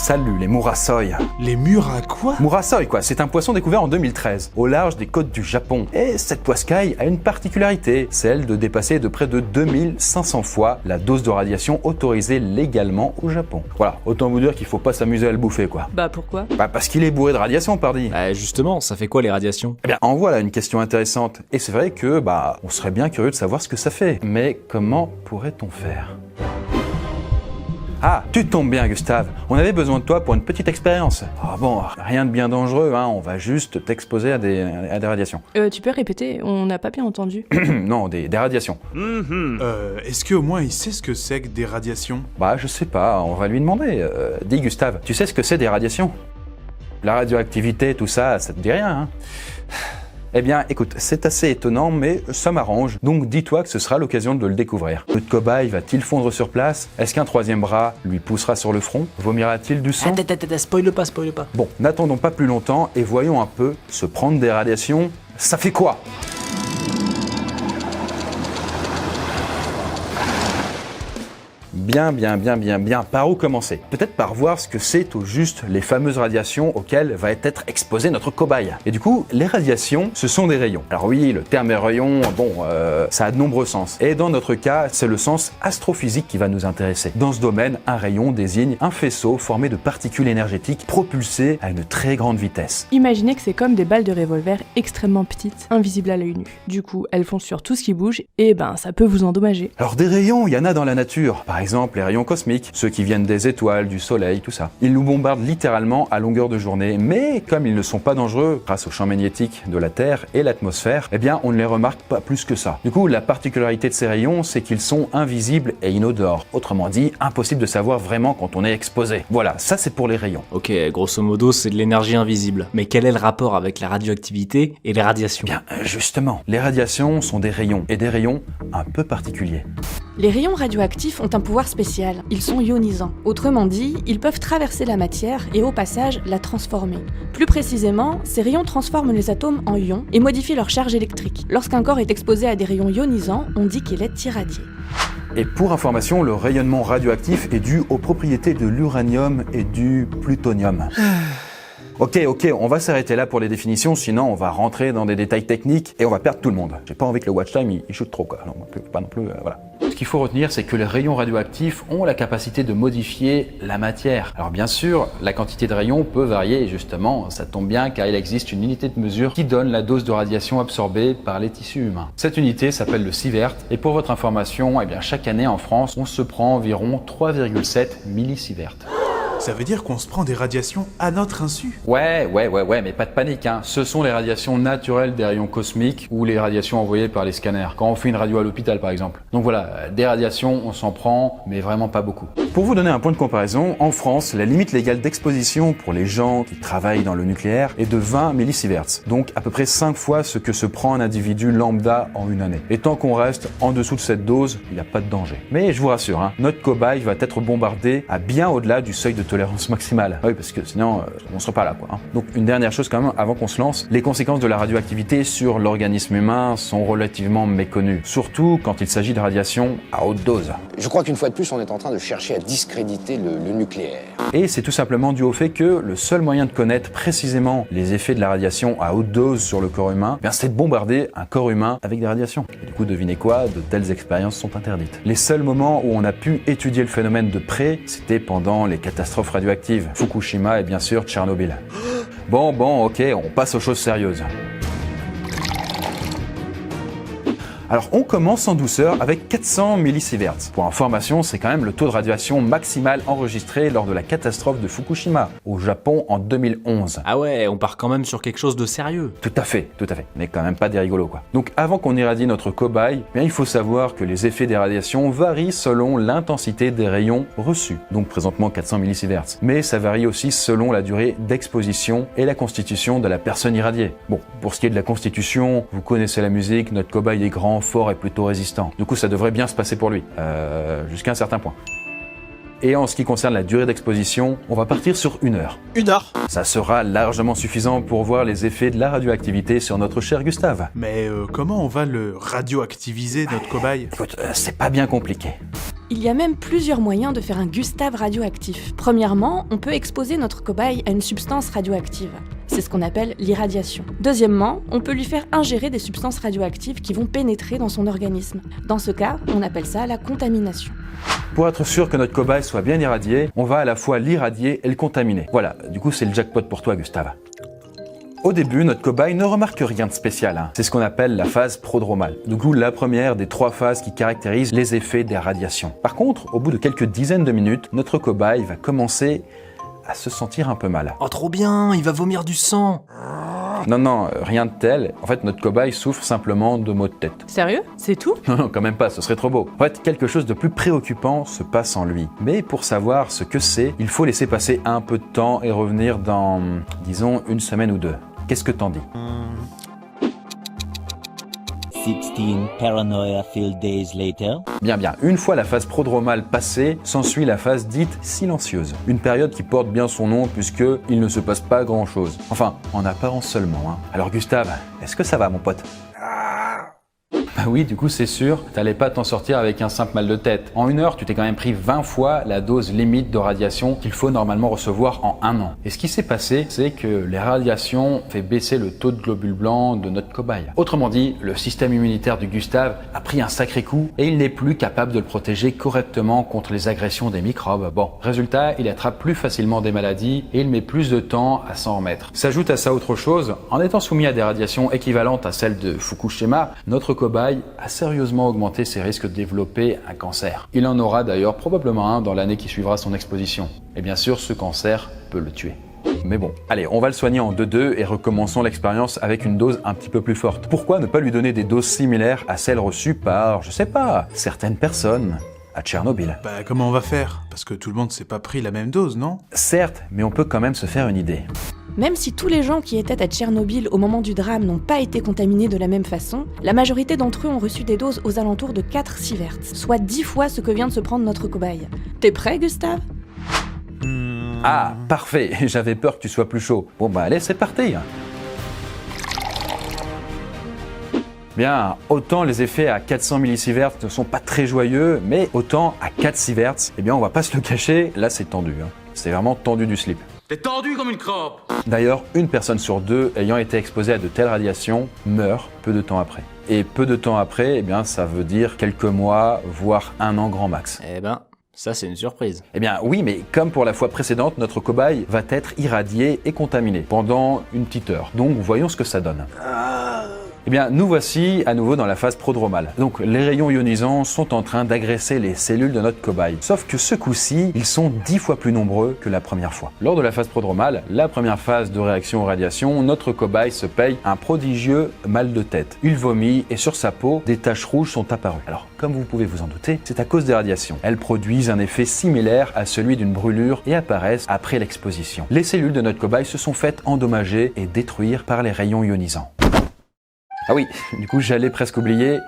Salut les Murasoi. Les murs à quoi? Murasoi quoi, c'est un poisson découvert en 2013 au large des côtes du Japon. Et cette poiscaille a une particularité, celle de dépasser de près de 2500 fois la dose de radiation autorisée légalement au Japon. Voilà, autant vous dire qu'il faut pas s'amuser à le bouffer quoi. Bah pourquoi? Bah parce qu'il est bourré de radiation pardi. Justement, ça fait quoi les radiations? Eh bien, en voilà une question intéressante. Et c'est vrai que, on serait bien curieux de savoir ce que ça fait. Mais comment pourrait-on faire? Ah, tu tombes bien Gustave, on avait besoin de toi pour une petite expérience. Ah bon, rien de bien dangereux, hein, on va juste t'exposer à des radiations. Tu peux répéter? On n'a pas bien entendu. Non, des radiations. Est-ce qu'au moins il sait ce que c'est que des radiations? Bah je sais pas, on va lui demander. Dis Gustave, tu sais ce que c'est des radiations? La radioactivité, tout ça, ça te dit rien, hein? Eh bien, écoute, c'est assez étonnant, mais ça m'arrange. Donc dis-toi que ce sera l'occasion de le découvrir. Notre cobaye va-t-il fondre sur place? Est-ce qu'un troisième bras lui poussera sur le front? Vomira-t-il du sang? Spoil pas. Bon, n'attendons pas plus longtemps et voyons un peu se prendre des radiations. Ça fait quoi? Bien. Par où commencer? Peut-être par voir ce que c'est au juste les fameuses radiations auxquelles va être exposé notre cobaye. Et du coup, les radiations, ce sont des rayons. Alors oui, le terme est rayon, ça a de nombreux sens. Et dans notre cas, c'est le sens astrophysique qui va nous intéresser. Dans ce domaine, un rayon désigne un faisceau formé de particules énergétiques propulsées à une très grande vitesse. Imaginez que c'est comme des balles de revolver extrêmement petites, invisibles à l'œil nu. Du coup, elles foncent sur tout ce qui bouge et ça peut vous endommager. Alors des rayons, il y en a dans la nature. Par exemple, les rayons cosmiques, ceux qui viennent des étoiles, du soleil, tout ça. Ils nous bombardent littéralement à longueur de journée, mais comme ils ne sont pas dangereux grâce au champ magnétique de la Terre et l'atmosphère, eh bien on ne les remarque pas plus que ça. Du coup, la particularité de ces rayons, c'est qu'ils sont invisibles et inodores. Autrement dit, impossible de savoir vraiment quand on est exposé. Voilà, ça c'est pour les rayons. Ok, grosso modo, c'est de l'énergie invisible. Mais quel est le rapport avec la radioactivité et les radiations? Bien, justement, les radiations sont des rayons, et des rayons un peu particuliers. Les rayons radioactifs ont un pouvoir spécial, ils sont ionisants. Autrement dit, ils peuvent traverser la matière et au passage la transformer. Plus précisément, ces rayons transforment les atomes en ions et modifient leur charge électrique. Lorsqu'un corps est exposé à des rayons ionisants, on dit qu'il est irradié. Et pour information, le rayonnement radioactif est dû aux propriétés de l'uranium et du plutonium. Ok, on va s'arrêter là pour les définitions, sinon on va rentrer dans des détails techniques et on va perdre tout le monde. J'ai pas envie que le watch time il shoot trop quoi, pas non plus, voilà. Ce qu'il faut retenir, c'est que les rayons radioactifs ont la capacité de modifier la matière. Alors bien sûr, la quantité de rayons peut varier et justement, ça tombe bien car il existe une unité de mesure qui donne la dose de radiation absorbée par les tissus humains. Cette unité s'appelle le sievert et pour votre information, chaque année en France, on se prend environ 3,7 millisievert. Ça veut dire qu'on se prend des radiations à notre insu? Ouais, mais pas de panique, hein. Ce sont les radiations naturelles des rayons cosmiques ou les radiations envoyées par les scanners, quand on fait une radio à l'hôpital par exemple. Donc voilà, des radiations, on s'en prend, mais vraiment pas beaucoup. Pour vous donner un point de comparaison, en France, la limite légale d'exposition pour les gens qui travaillent dans le nucléaire est de 20 millisieverts, donc à peu près 5 fois ce que se prend un individu lambda en une année. Et tant qu'on reste en dessous de cette dose, il n'y a pas de danger. Mais je vous rassure, hein, notre cobaye va être bombardé à bien au-delà du seuil de tolérance maximale. Oui, parce que sinon, on serait pas là, quoi. Hein. Donc, une dernière chose quand même, avant qu'on se lance, les conséquences de la radioactivité sur l'organisme humain sont relativement méconnues. Surtout quand il s'agit de radiation à haute dose. Je crois qu'une fois de plus, on est en train de chercher à discréditer le nucléaire. Et c'est tout simplement dû au fait que le seul moyen de connaître précisément les effets de la radiation à haute dose sur le corps humain, c'est de bombarder un corps humain avec des radiations. Et du coup, devinez quoi, de telles expériences sont interdites. Les seuls moments où on a pu étudier le phénomène de près, c'était pendant les catastrophes radioactives, Fukushima et bien sûr Tchernobyl. Bon, ok, on passe aux choses sérieuses. Alors on commence en douceur avec 400 millisieverts. Pour information, c'est quand même le taux de radiation maximal enregistré lors de la catastrophe de Fukushima, au Japon en 2011. Ah ouais, on part quand même sur quelque chose de sérieux. Tout à fait. Mais quand même pas des rigolos quoi. Donc avant qu'on irradie notre cobaye, il faut savoir que les effets des radiations varient selon l'intensité des rayons reçus. Donc présentement 400 millisieverts. Mais ça varie aussi selon la durée d'exposition et la constitution de la personne irradiée. Bon, pour ce qui est de la constitution, vous connaissez la musique, notre cobaye est grand, fort et plutôt résistant. Du coup, ça devrait bien se passer pour lui, jusqu'à un certain point. Et en ce qui concerne la durée d'exposition, on va partir sur 1 heure. 1 heure. Ça sera largement suffisant pour voir les effets de la radioactivité sur notre cher Gustave. Mais comment on va le radioactiviser, notre cobaye? Écoute, c'est pas bien compliqué. Il y a même plusieurs moyens de faire un Gustave radioactif. Premièrement, on peut exposer notre cobaye à une substance radioactive. C'est ce qu'on appelle l'irradiation. Deuxièmement, on peut lui faire ingérer des substances radioactives qui vont pénétrer dans son organisme. Dans ce cas, on appelle ça la contamination. Pour être sûr que notre cobaye soit bien irradié, on va à la fois l'irradier et le contaminer. Voilà, du coup c'est le jackpot pour toi Gustave. Au début, notre cobaye ne remarque rien de spécial. C'est ce qu'on appelle la phase prodromale. Du coup, la première des 3 phases qui caractérisent les effets des radiations. Par contre, au bout de quelques dizaines de minutes, notre cobaye va commencer à se sentir un peu mal. Oh trop bien, il va vomir du sang. Non, rien de tel. En fait, notre cobaye souffre simplement de maux de tête. Sérieux? C'est tout? Non, quand même pas, ce serait trop beau. En fait, quelque chose de plus préoccupant se passe en lui. Mais pour savoir ce que c'est, il faut laisser passer un peu de temps et revenir dans, disons, 1 semaine ou 2. Qu'est-ce que t'en dis? 16 paranoia-filled days later. Bien. Une fois la phase prodromale passée, s'ensuit la phase dite silencieuse. Une période qui porte bien son nom puisque il ne se passe pas grand-chose. Enfin, en apparence seulement. Alors Gustave, est-ce que ça va mon pote? Bah oui, du coup c'est sûr, t'allais pas t'en sortir avec un simple mal de tête. En 1 heure, tu t'es quand même pris 20 fois la dose limite de radiation qu'il faut normalement recevoir en 1 an. Et ce qui s'est passé, c'est que les radiations fait baisser le taux de globules blancs de notre cobaye. Autrement dit, le système immunitaire du Gustave a pris un sacré coup et il n'est plus capable de le protéger correctement contre les agressions des microbes. Bon, résultat, il attrape plus facilement des maladies et il met plus de temps à s'en remettre. S'ajoute à ça autre chose, en étant soumis à des radiations équivalentes à celles de Fukushima, notre cobaye a sérieusement augmenté ses risques de développer un cancer. Il en aura d'ailleurs probablement un dans l'année qui suivra son exposition. Et bien sûr, ce cancer peut le tuer. Mais bon, allez, on va le soigner en 2-2 et recommençons l'expérience avec une dose un petit peu plus forte. Pourquoi ne pas lui donner des doses similaires à celles reçues par, je sais pas, certaines personnes à Tchernobyl? Bah comment on va faire? Parce que tout le monde s'est pas pris la même dose, non? Certes, mais on peut quand même se faire une idée. Même si tous les gens qui étaient à Tchernobyl au moment du drame n'ont pas été contaminés de la même façon, la majorité d'entre eux ont reçu des doses aux alentours de 4 sieverts, soit 10 fois ce que vient de se prendre notre cobaye. T'es prêt, Gustave? Ah, parfait, j'avais peur que tu sois plus chaud. Bon bah allez, c'est parti. Bien, autant les effets à 400 millisieverts ne sont pas très joyeux, mais autant à 4 sieverts, eh bien on va pas se le cacher, là c'est tendu. C'est vraiment tendu du slip. T'es tendu comme une crampe. D'ailleurs, 1 personne sur 2 ayant été exposée à de telles radiations meurt peu de temps après. Et peu de temps après, eh bien ça veut dire quelques mois, voire 1 an grand max. Eh ben, ça c'est une surprise. Eh bien oui, mais comme pour la fois précédente, notre cobaye va être irradié et contaminé pendant une petite heure. Donc voyons ce que ça donne. Eh bien, nous voici à nouveau dans la phase prodromale. Donc, les rayons ionisants sont en train d'agresser les cellules de notre cobaye. Sauf que ce coup-ci, ils sont 10 fois plus nombreux que la première fois. Lors de la phase prodromale, la première phase de réaction aux radiations, notre cobaye se paye un prodigieux mal de tête. Il vomit et sur sa peau, des taches rouges sont apparues. Alors, comme vous pouvez vous en douter, c'est à cause des radiations. Elles produisent un effet similaire à celui d'une brûlure et apparaissent après l'exposition. Les cellules de notre cobaye se sont faites endommager et détruire par les rayons ionisants. Ah oui, du coup j'allais presque oublier,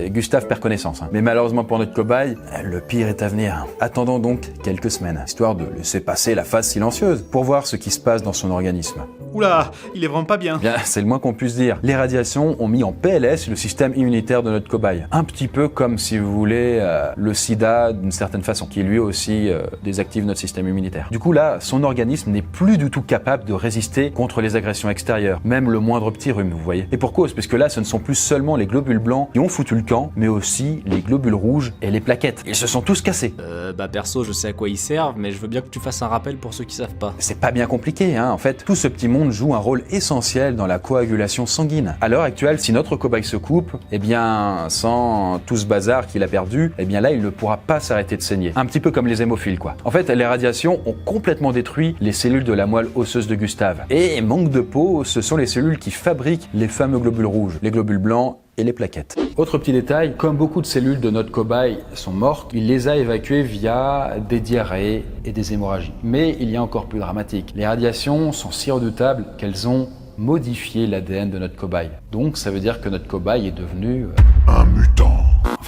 Gustave perd connaissance. Mais malheureusement pour notre cobaye, le pire est à venir. Attendons donc quelques semaines, histoire de laisser passer la phase silencieuse, pour voir ce qui se passe dans son organisme. Oula, il est vraiment pas bien. Bien, c'est le moins qu'on puisse dire. Les radiations ont mis en PLS le système immunitaire de notre cobaye. Un petit peu comme, si vous voulez, le sida d'une certaine façon, qui lui aussi désactive notre système immunitaire. Du coup là, son organisme n'est plus du tout capable de résister contre les agressions extérieures, même le moindre petit rhume, vous voyez. Et pour cause, puisque là, ce ne sont plus seulement les globules blancs qui ont foutu le camp, mais aussi les globules rouges et les plaquettes. Ils se sont tous cassés. Perso, je sais à quoi ils servent, mais je veux bien que tu fasses un rappel pour ceux qui savent pas. C'est pas bien compliqué, hein. En fait, tout ce petit monde joue un rôle essentiel dans la coagulation sanguine. À l'heure actuelle, si notre cobaye se coupe, eh bien, sans tout ce bazar qu'il a perdu, eh bien là, il ne pourra pas s'arrêter de saigner. Un petit peu comme les hémophiles, quoi. En fait, les radiations ont complètement détruit les cellules de la moelle osseuse de Gustave. Et manque de peau, ce sont les cellules qui fabriquent les fameux globules rouges, les globules blancs et les plaquettes. Autre petit détail, comme beaucoup de cellules de notre cobaye sont mortes, il les a évacuées via des diarrhées et des hémorragies. Mais il y a encore plus dramatique. Les radiations sont si redoutables qu'elles ont modifié l'ADN de notre cobaye. Donc ça veut dire que notre cobaye est devenu... un mutant.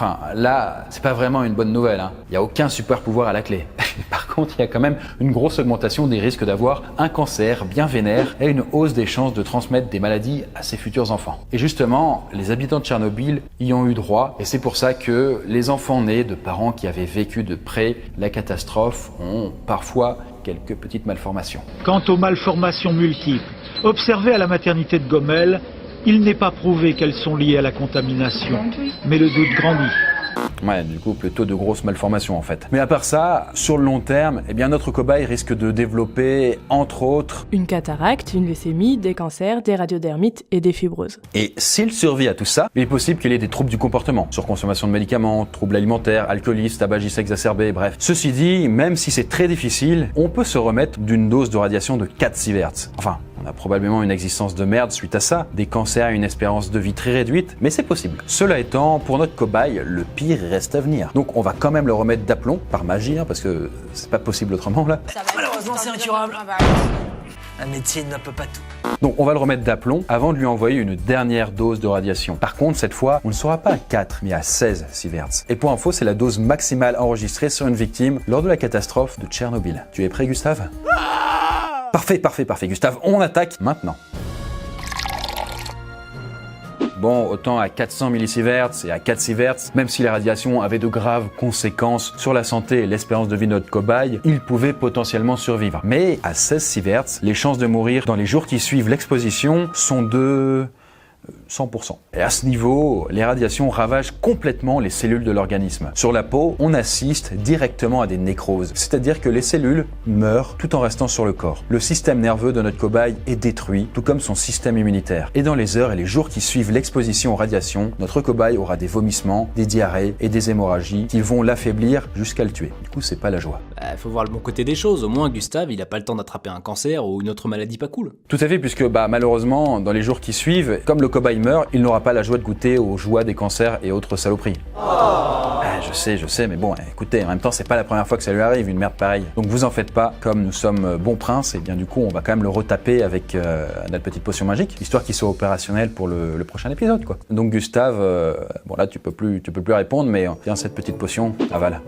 Enfin, là, c'est pas vraiment une bonne nouvelle, hein. Il n'y a aucun super pouvoir à la clé. Par contre, il y a quand même une grosse augmentation des risques d'avoir un cancer bien vénère et une hausse des chances de transmettre des maladies à ses futurs enfants. Et justement, les habitants de Tchernobyl y ont eu droit, et c'est pour ça que les enfants nés de parents qui avaient vécu de près la catastrophe ont parfois quelques petites malformations. Quant aux malformations multiples observées à la maternité de Gomel, il n'est pas prouvé qu'elles sont liées à la contamination, mais le doute grandit. Ouais, du coup, plutôt de grosses malformations en fait. Mais à part ça, sur le long terme, eh bien notre cobaye risque de développer, entre autres, Une cataracte, une leucémie, des cancers, des radiodermites et des fibroses. et s'il survit à tout ça, il est possible qu'il ait des troubles du comportement, surconsommation de médicaments, troubles alimentaires, alcoolisme, tabagisme exacerbé, bref. Ceci dit, même si c'est très difficile, on peut se remettre d'une dose de radiation de 4 sieverts. Enfin, on a probablement une existence de merde suite à ça, des cancers et une espérance de vie très réduite, mais c'est possible. Cela étant, pour notre cobaye, le pire reste à venir. Donc on va quand même le remettre d'aplomb, par magie, hein, parce que c'est pas possible autrement là. Malheureusement, c'est incurable. La médecine ne peut pas tout. Donc on va le remettre d'aplomb avant de lui envoyer une dernière dose de radiation. Par contre, cette fois, on ne sera pas à 4, mais à 16 sieverts. Et pour info, c'est la dose maximale enregistrée sur une victime lors de la catastrophe de Tchernobyl. Tu es prêt, Gustave ? Parfait, Gustave, on attaque maintenant. Bon, autant à 400 millisieverts et à 4 sieverts, même si les radiations avaient de graves conséquences sur la santé et l'espérance de vie de notre cobaye, il pouvait potentiellement survivre. Mais à 16 sieverts, les chances de mourir dans les jours qui suivent l'exposition sont de 100%. Et à ce niveau, les radiations ravagent complètement les cellules de l'organisme. Sur la peau, on assiste directement à des nécroses, c'est-à-dire que les cellules meurent tout en restant sur le corps. Le système nerveux de notre cobaye est détruit, tout comme son système immunitaire. Et dans les heures et les jours qui suivent l'exposition aux radiations, notre cobaye aura des vomissements, des diarrhées et des hémorragies qui vont l'affaiblir jusqu'à le tuer. Du coup, c'est pas la joie. Faut voir le bon côté des choses, au moins Gustave, il a pas le temps d'attraper un cancer ou une autre maladie pas cool. Tout à fait, puisque malheureusement, dans les jours qui suivent, comme le cobaye meurt, il n'aura pas la joie de goûter aux joies des cancers et autres saloperies. Je sais, mais bon, écoutez, en même temps, c'est pas la première fois que ça lui arrive, une merde pareille. Donc vous en faites pas, comme nous sommes bons princes, et bien du coup, on va quand même le retaper avec notre petite potion magique, histoire qu'il soit opérationnel pour le prochain épisode, quoi. Donc Gustave, bon là, tu peux plus répondre, mais tiens, cette petite potion, avale.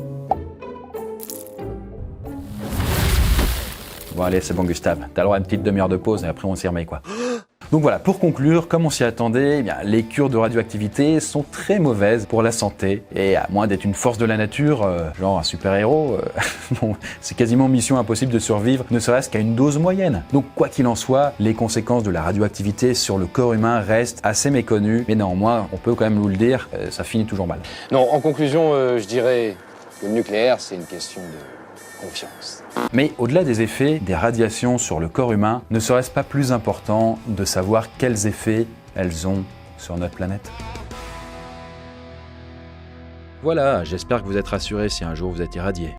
Bon allez, c'est bon Gustave, t'as le droit à une petite demi-heure de pause et après on s'y remet quoi. Donc voilà, pour conclure, comme on s'y attendait, eh bien, les cures de radioactivité sont très mauvaises pour la santé. Et à moins d'être une force de la nature, genre un super-héros, bon, c'est quasiment mission impossible de survivre, ne serait-ce qu'à une dose moyenne. Donc quoi qu'il en soit, les conséquences de la radioactivité sur le corps humain restent assez méconnues. Mais néanmoins, on peut quand même vous le dire, ça finit toujours mal. Non, en conclusion, je dirais que le nucléaire, c'est une question de confiance. Mais au-delà des effets des radiations sur le corps humain, ne serait-ce pas plus important de savoir quels effets elles ont sur notre planète ? Voilà, j'espère que vous êtes rassurés si un jour vous êtes irradié.